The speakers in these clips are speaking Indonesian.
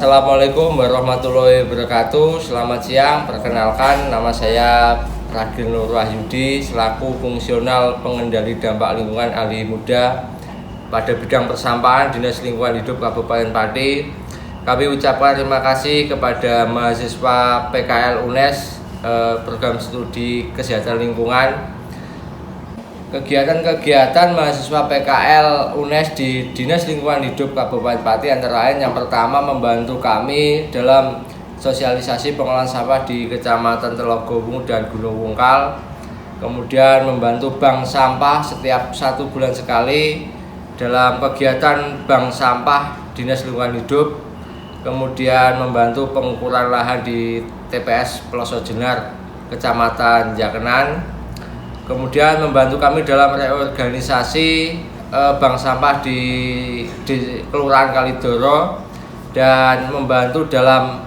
Assalamualaikum warahmatullahi wabarakatuh. Selamat siang, perkenalkan nama saya Ragil Nur Wahyudi selaku fungsional pengendali dampak lingkungan ahli muda pada bidang persampahan Dinas Lingkungan Hidup Kabupaten Pati. Kami ucapkan terima kasih kepada mahasiswa PKL UNES program studi kesehatan lingkungan. Kegiatan-kegiatan mahasiswa PKL UNES di Dinas Lingkungan Hidup Kabupaten Pati antara lain yang pertama membantu kami dalam sosialisasi pengolahan sampah di Kecamatan Telogowungu dan Gunung Wungkal. Kemudian membantu bank sampah setiap 1 bulan sekali dalam kegiatan bank sampah Dinas Lingkungan Hidup. Kemudian membantu pengukuran lahan di TPS Peloso Jenar, Kecamatan Jakenan. Kemudian membantu kami dalam reorganisasi bank sampah di Kelurahan Kalidoro dan membantu dalam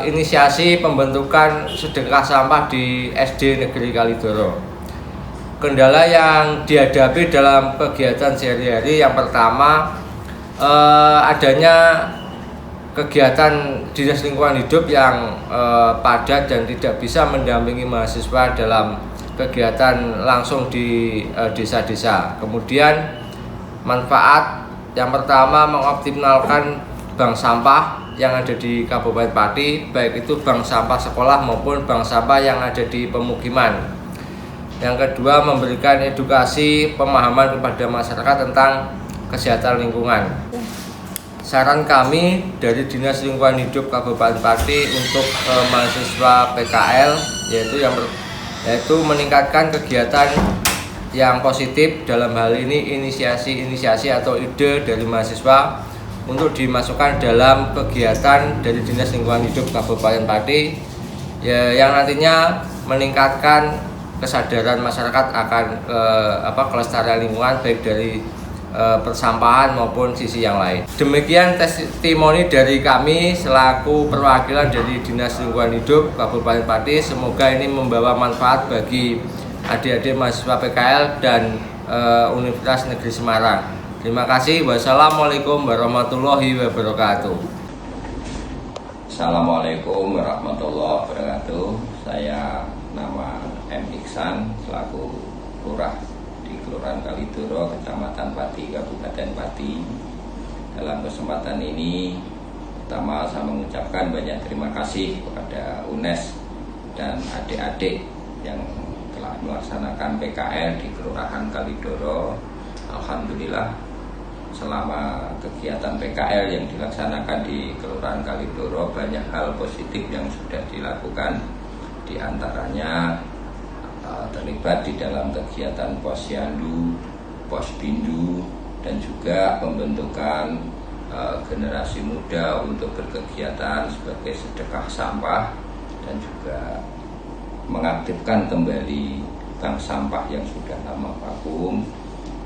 inisiasi pembentukan sedekah sampah di SD Negeri Kalidoro. Kendala yang dihadapi dalam kegiatan sehari-hari yang pertama adanya kegiatan Dinas Lingkungan Hidup yang padat dan tidak bisa mendampingi mahasiswa dalam kegiatan langsung di desa-desa. Kemudian manfaat yang pertama mengoptimalkan bank sampah yang ada di Kabupaten Pati, baik itu bank sampah sekolah maupun bank sampah yang ada di pemukiman. Yang kedua memberikan edukasi pemahaman kepada masyarakat tentang kesehatan lingkungan. Saran kami dari Dinas Lingkungan Hidup Kabupaten Pati untuk mahasiswa PKL yaitu meningkatkan kegiatan yang positif, dalam hal ini inisiasi atau ide dari mahasiswa untuk dimasukkan dalam kegiatan dari Dinas Lingkungan Hidup Kabupaten Pati yang nantinya meningkatkan kesadaran masyarakat akan kelestarian lingkungan baik dari persampahan maupun sisi yang lain. Demikian testimoni dari kami selaku perwakilan dari Dinas Lingkungan Hidup Kabupaten Pati. Semoga ini membawa manfaat bagi adik-adik mahasiswa PKL dan Universitas Negeri Semarang. Terima kasih. Wassalamualaikum warahmatullahi wabarakatuh. Assalamualaikum warahmatullahi wabarakatuh. Saya nama M. Iksan selaku Lurah di Kelurahan Kalidoro, Kecamatan Pati, Kabupaten Pati. Dalam kesempatan ini, pertama saya mengucapkan banyak terima kasih kepada UNES dan adik-adik yang telah melaksanakan PKL di Kelurahan Kalidoro. Alhamdulillah, selama kegiatan PKL yang dilaksanakan di Kelurahan Kalidoro, banyak hal positif yang sudah dilakukan. Di antaranya terlibat di dalam kegiatan posyandu, posbindu, dan juga pembentukan generasi muda untuk berkegiatan sebagai sedekah sampah dan juga mengaktifkan kembali bank sampah yang sudah lama vakum,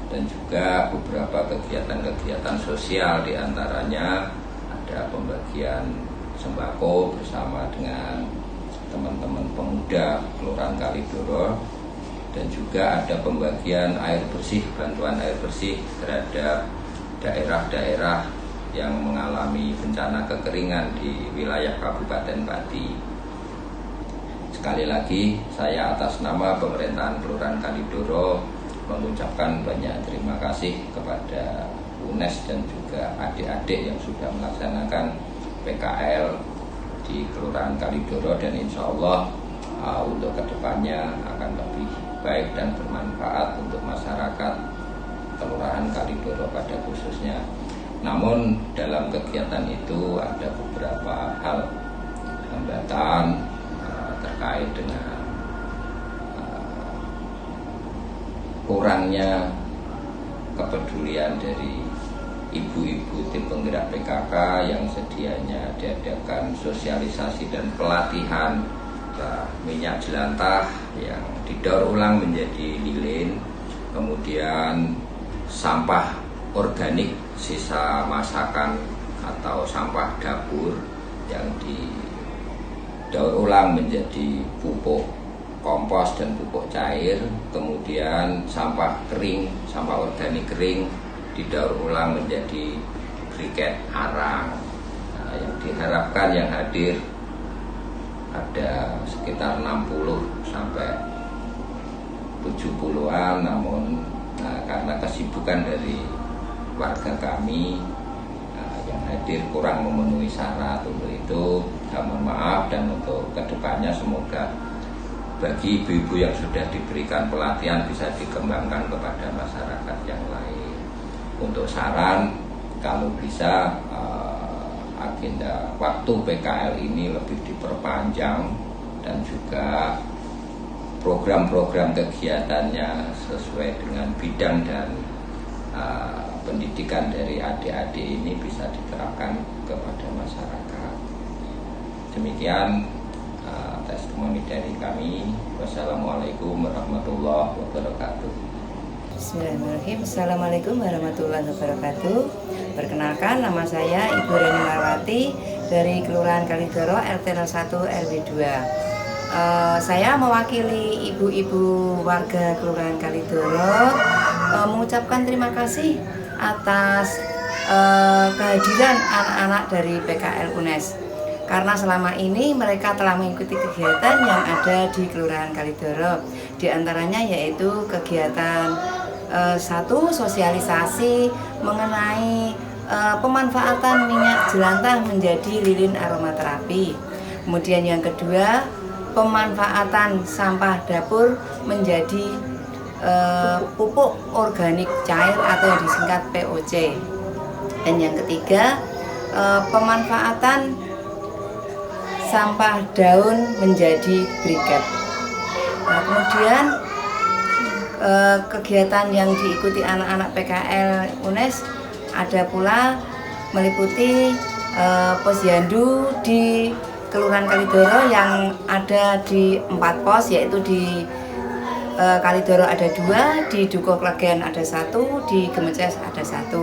dan juga beberapa kegiatan-kegiatan sosial, di antaranya ada pembagian sembako bersama dengan teman-teman pemuda Kelurahan Kalidoro, dan juga ada pembagian air bersih, bantuan air bersih terhadap daerah-daerah yang mengalami bencana kekeringan di wilayah Kabupaten Pati. Sekali lagi saya atas nama pemerintahan Kelurahan Kalidoro mengucapkan banyak terima kasih kepada UNES dan juga adik-adik yang sudah melaksanakan PKL di Kelurahan Kalidoro, dan insya Allah untuk kedepannya akan lebih baik dan bermanfaat untuk masyarakat Kelurahan Kalidoro pada khususnya. Namun dalam kegiatan itu ada beberapa hal hambatan terkait dengan kurangnya kepedulian dari ibu-ibu tim penggerak PKK yang sedianya diadakan sosialisasi dan pelatihan minyak jelantah yang didaur ulang menjadi lilin, kemudian sampah organik sisa masakan atau sampah dapur yang didaur ulang menjadi pupuk kompos dan pupuk cair, kemudian sampah kering, sampah organik kering didaur ulang menjadi briket arang. yang diharapkan yang hadir ada sekitar 60 sampai 70-an, namun karena kesibukan dari warga kami yang hadir kurang memenuhi syarat. Untuk itu mohon maaf, dan untuk kedepannya semoga bagi ibu-ibu yang sudah diberikan pelatihan bisa dikembangkan kepada masyarakat yang lain. Untuk saran, kalau bisa agenda waktu PKL ini lebih diperpanjang, dan juga program-program kegiatannya sesuai dengan bidang dan pendidikan dari adik-adik ini bisa diterapkan kepada masyarakat. Demikian testimoni dari kami. Wassalamualaikum warahmatullahi wabarakatuh. Bismillahirrahmanirrahim. Assalamualaikum warahmatullahi wabarakatuh. Perkenalkan, nama saya Ibu Reni Marwati dari Kelurahan Kalidoro RT 01 RW 2. Saya mewakili ibu-ibu warga Kelurahan Kalidoro mengucapkan terima kasih atas kehadiran anak-anak dari PKL UNES, karena selama ini mereka telah mengikuti kegiatan yang ada di Kelurahan Kalidoro. Di antaranya yaitu kegiatan satu, sosialisasi mengenai pemanfaatan minyak jelantah menjadi lilin aromaterapi. Kemudian yang kedua, pemanfaatan sampah dapur menjadi pupuk organik cair atau yang disingkat POC. Dan yang ketiga, pemanfaatan sampah daun menjadi briket. Nah, kemudian kegiatan yang diikuti anak-anak PKL UNES ada pula meliputi posyandu di Kelurahan Kalidoro yang ada di 4 pos, yaitu di Kalidoro ada 2, di Dukuh Klegen ada 1, di Gemeces ada 1,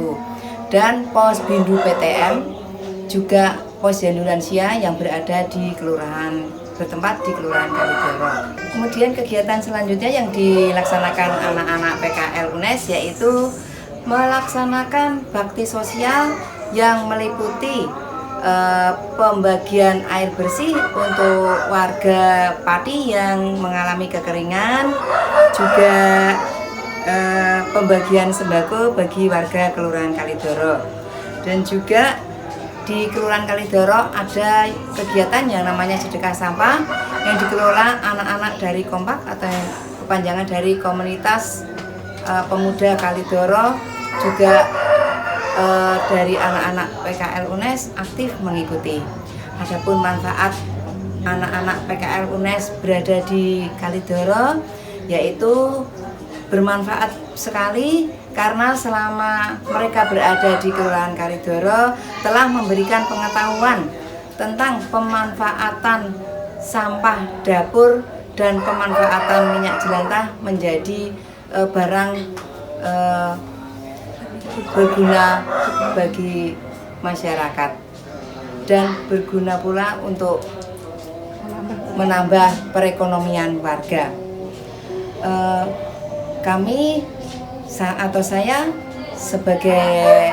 dan pos Bindu PTM juga posyandu lansia yang berada di bertempat di Kelurahan Kalidoro. Kemudian kegiatan selanjutnya yang dilaksanakan anak-anak PKL UNES yaitu melaksanakan bakti sosial yang meliputi pembagian air bersih untuk warga Pati yang mengalami kekeringan, juga pembagian sembako bagi warga Kelurahan Kalidoro. Dan juga di Kelurahan Kalidoro ada kegiatan yang namanya sedekah sampah yang dikelola anak-anak dari Kompak atau kepanjangan dari Komunitas Pemuda Kalidoro, juga dari anak-anak PKL UNES aktif mengikuti. Adapun manfaat anak-anak PKL UNES berada di Kalidoro yaitu bermanfaat sekali, karena selama mereka berada di Kelurahan Kalidoro telah memberikan pengetahuan tentang pemanfaatan sampah dapur dan pemanfaatan minyak jelantah menjadi barang berguna bagi masyarakat dan berguna pula untuk menambah perekonomian warga. Kami atau saya sebagai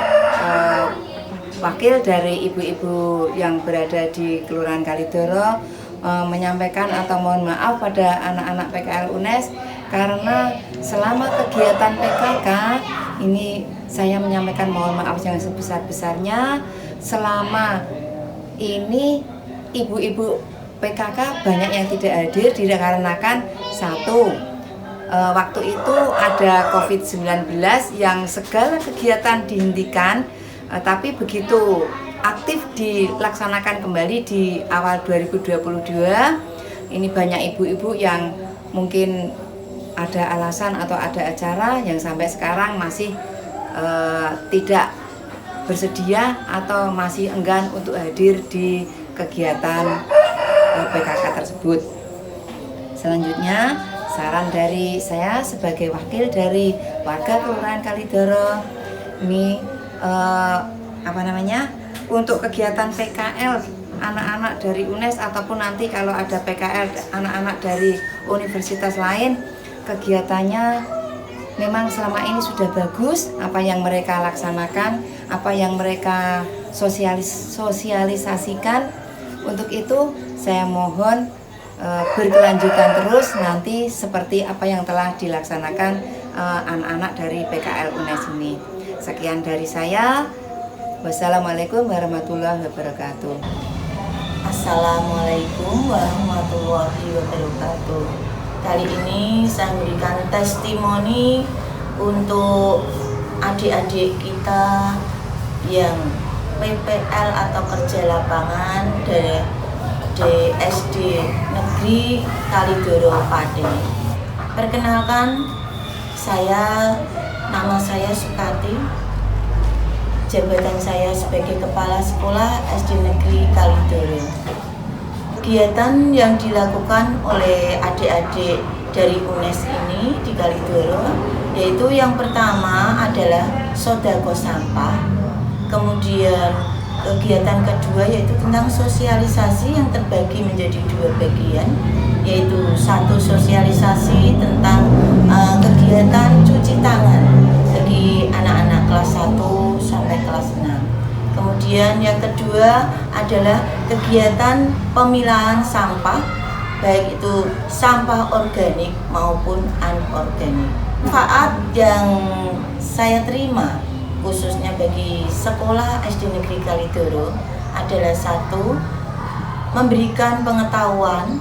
wakil dari ibu-ibu yang berada di Kelurahan Kalidoro menyampaikan atau mohon maaf pada anak-anak PKL UNES, karena selama kegiatan PKK ini saya menyampaikan mohon maaf yang sebesar-besarnya. Selama ini ibu-ibu PKK banyak yang tidak hadir dikarenakan satu, waktu itu ada COVID-19 yang segala kegiatan dihentikan, tapi begitu aktif dilaksanakan kembali di awal 2022, ini banyak ibu-ibu yang mungkin ada alasan atau ada acara yang sampai sekarang masih tidak bersedia atau masih enggan untuk hadir di kegiatan PKK tersebut. Selanjutnya, saran dari saya sebagai wakil dari warga Kelurahan Kalidoro ini untuk kegiatan PKL anak-anak dari UNES ataupun nanti kalau ada PKL anak-anak dari universitas lain, kegiatannya memang selama ini sudah bagus apa yang mereka laksanakan, apa yang mereka sosialisasikan. Untuk itu saya mohon berkelanjutan terus nanti seperti apa yang telah dilaksanakan anak-anak dari PKL UNES ini. Sekian dari saya. Wassalamualaikum warahmatullahi wabarakatuh. Assalamualaikum warahmatullahi wabarakatuh. Kali ini saya memberikan testimoni untuk adik-adik kita yang PPL atau kerja lapangan dari SD Negeri Kalidoro Pati. Perkenalkan, nama saya Sukati. Jabatan saya sebagai Kepala Sekolah SD Negeri Kalidoro. Kegiatan yang dilakukan oleh adik-adik dari UNES ini di Kalidoro, yaitu yang pertama adalah sodako sampah. Kemudian kegiatan kedua yaitu tentang sosialisasi yang terbagi menjadi 2 bagian, yaitu satu sosialisasi tentang kegiatan cuci tangan bagi anak-anak kelas 1 sampai kelas 6. Kemudian yang kedua adalah kegiatan pemilahan sampah, baik itu sampah organik maupun anorganik. Manfaat yang saya terima khususnya bagi sekolah SD Negeri Kalidoro adalah satu, memberikan pengetahuan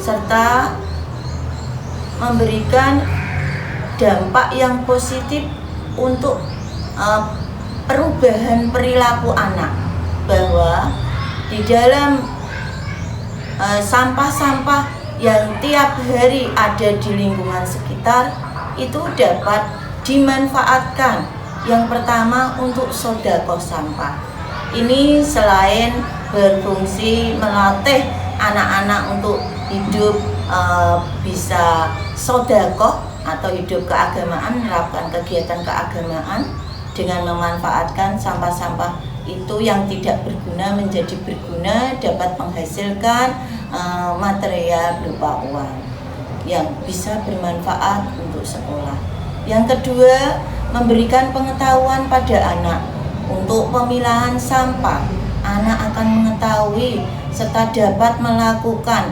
serta memberikan dampak yang positif untuk perubahan perilaku anak, bahwa di dalam sampah-sampah yang tiap hari ada di lingkungan sekitar itu dapat dimanfaatkan. Yang pertama untuk sodako sampah. Ini selain berfungsi melatih anak-anak untuk hidup bisa sodako atau hidup keagamaan, melakukan kegiatan keagamaan dengan memanfaatkan sampah-sampah itu yang tidak berguna menjadi berguna, dapat menghasilkan material berupa uang yang bisa bermanfaat untuk sekolah. Yang kedua, memberikan pengetahuan pada anak untuk pemilahan sampah. Anak akan mengetahui serta dapat melakukan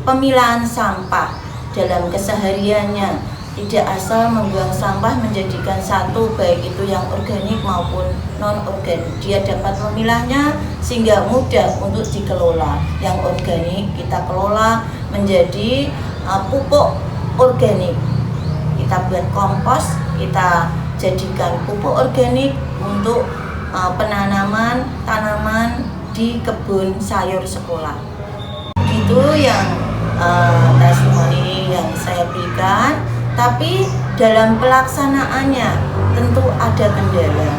pemilahan sampah dalam kesehariannya, tidak asal membuang sampah menjadikan satu, baik itu yang organik maupun non-organik. Dia dapat memilahnya sehingga mudah untuk dikelola. Yang organik kita kelola menjadi pupuk organik. Kita buat kompos, kita jadikan pupuk organik untuk penanaman tanaman di kebun sayur sekolah. Itu yang testimoni yang saya berikan. Tapi dalam pelaksanaannya tentu ada kendala.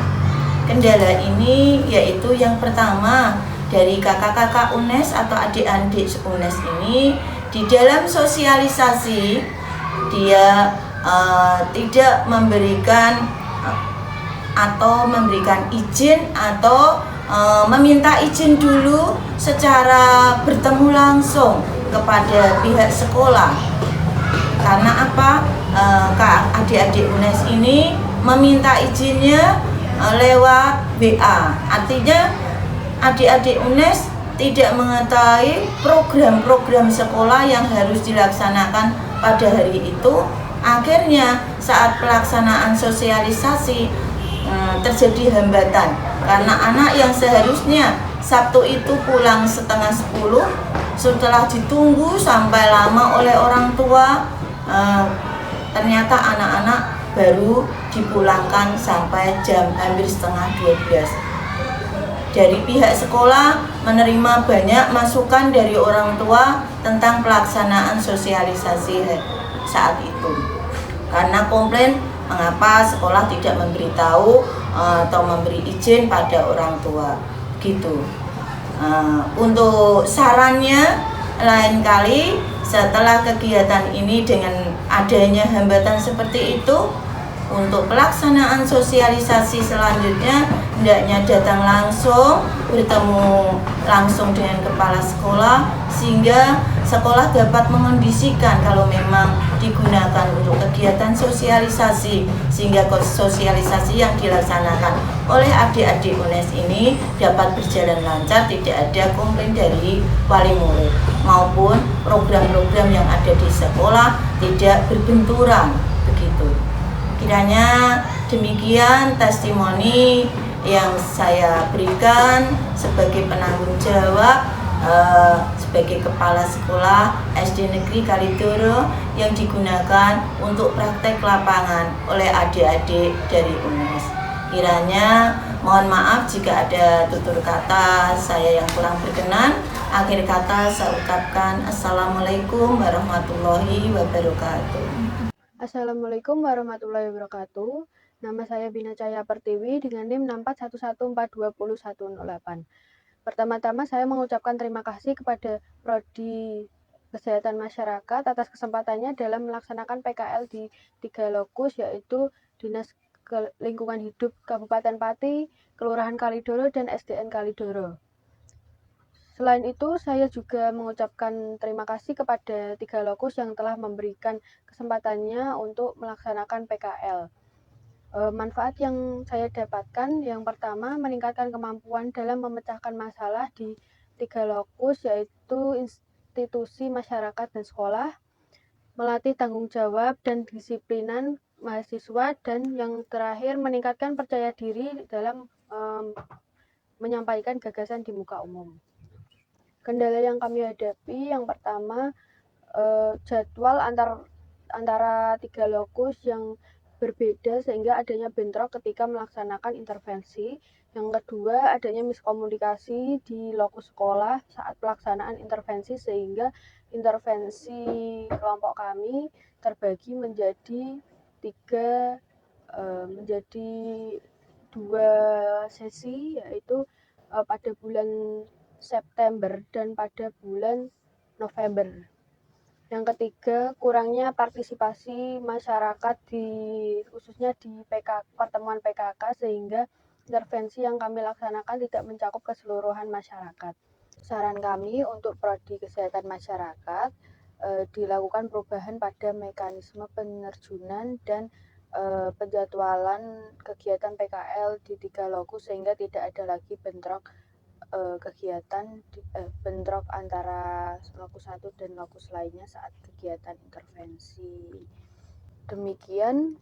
Kendala ini yaitu yang pertama, dari kakak-kakak UNES atau adik-adik UNES ini di dalam sosialisasi dia tidak memberikan atau memberikan izin atau meminta izin dulu secara bertemu langsung kepada pihak sekolah. Karena apa? Adik-adik UNES ini meminta izinnya lewat WA. Artinya adik-adik UNES tidak mengetahui program-program sekolah yang harus dilaksanakan pada hari itu. Akhirnya saat pelaksanaan sosialisasi terjadi hambatan, karena anak yang seharusnya Sabtu itu pulang setengah 10, setelah ditunggu sampai lama oleh orang tua, ternyata anak-anak baru dipulangkan sampai jam hampir setengah 12. Dari pihak sekolah menerima banyak masukan dari orang tua tentang pelaksanaan sosialisasi saat itu. Karena komplain mengapa sekolah tidak memberitahu atau memberi izin pada orang tua gitu. Untuk sarannya, lain kali setelah kegiatan ini dengan adanya hambatan seperti itu, untuk pelaksanaan sosialisasi selanjutnya hendaknya datang langsung, bertemu langsung dengan kepala sekolah, sehingga sekolah dapat mengondisikan kalau memang digunakan untuk kegiatan sosialisasi, sehingga sosialisasi yang dilaksanakan oleh adik-adik UNES ini dapat berjalan lancar, tidak ada komplain dari wali murid, maupun program-program yang ada di sekolah tidak berbenturan begitu. Kiranya demikian testimoni yang saya berikan sebagai penanggung jawab sebagai kepala sekolah SD Negeri Kalidoro yang digunakan untuk praktek lapangan oleh adik-adik dari UNES. Kiranya mohon maaf jika ada tutur kata saya yang kurang berkenan. Akhir kata saya ucapkan Assalamualaikum warahmatullahi wabarakatuh. Assalamualaikum warahmatullahi wabarakatuh. Nama saya Bina Cahya Pertiwi dengan NIM 64114201008. Pertama-tama saya mengucapkan terima kasih kepada Prodi Kesehatan Masyarakat atas kesempatannya dalam melaksanakan PKL di 3 lokus, yaitu Dinas Lingkungan Hidup Kabupaten Pati, Kelurahan Kalidoro, dan SDN Kalidoro. Selain itu, saya juga mengucapkan terima kasih kepada 3 lokus yang telah memberikan kesempatannya untuk melaksanakan PKL. Manfaat yang saya dapatkan, yang pertama, meningkatkan kemampuan dalam memecahkan masalah di 3 lokus, yaitu institusi masyarakat dan sekolah, melatih tanggung jawab dan disiplinan mahasiswa, dan yang terakhir meningkatkan percaya diri dalam menyampaikan gagasan di muka umum. Kendala yang kami hadapi, yang pertama, jadwal antara 3 lokus yang berbeda sehingga adanya bentrok ketika melaksanakan intervensi. Yang kedua, adanya miskomunikasi di lokus sekolah saat pelaksanaan intervensi sehingga intervensi kelompok kami terbagi menjadi 2 sesi, yaitu pada bulan September dan pada bulan November. Yang ketiga, kurangnya partisipasi masyarakat khususnya di pertemuan PKK, sehingga intervensi yang kami laksanakan tidak mencakup keseluruhan masyarakat. Saran kami untuk Prodi Kesehatan Masyarakat, dilakukan perubahan pada mekanisme penerjunan dan penjadwalan kegiatan PKL di 3 lokus sehingga tidak ada lagi bentrok bentrok antara lokus 1 dan lokus lainnya saat kegiatan intervensi. Demikian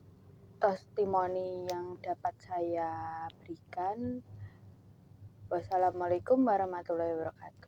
testimoni yang dapat saya berikan. Wassalamualaikum warahmatullahi wabarakatuh.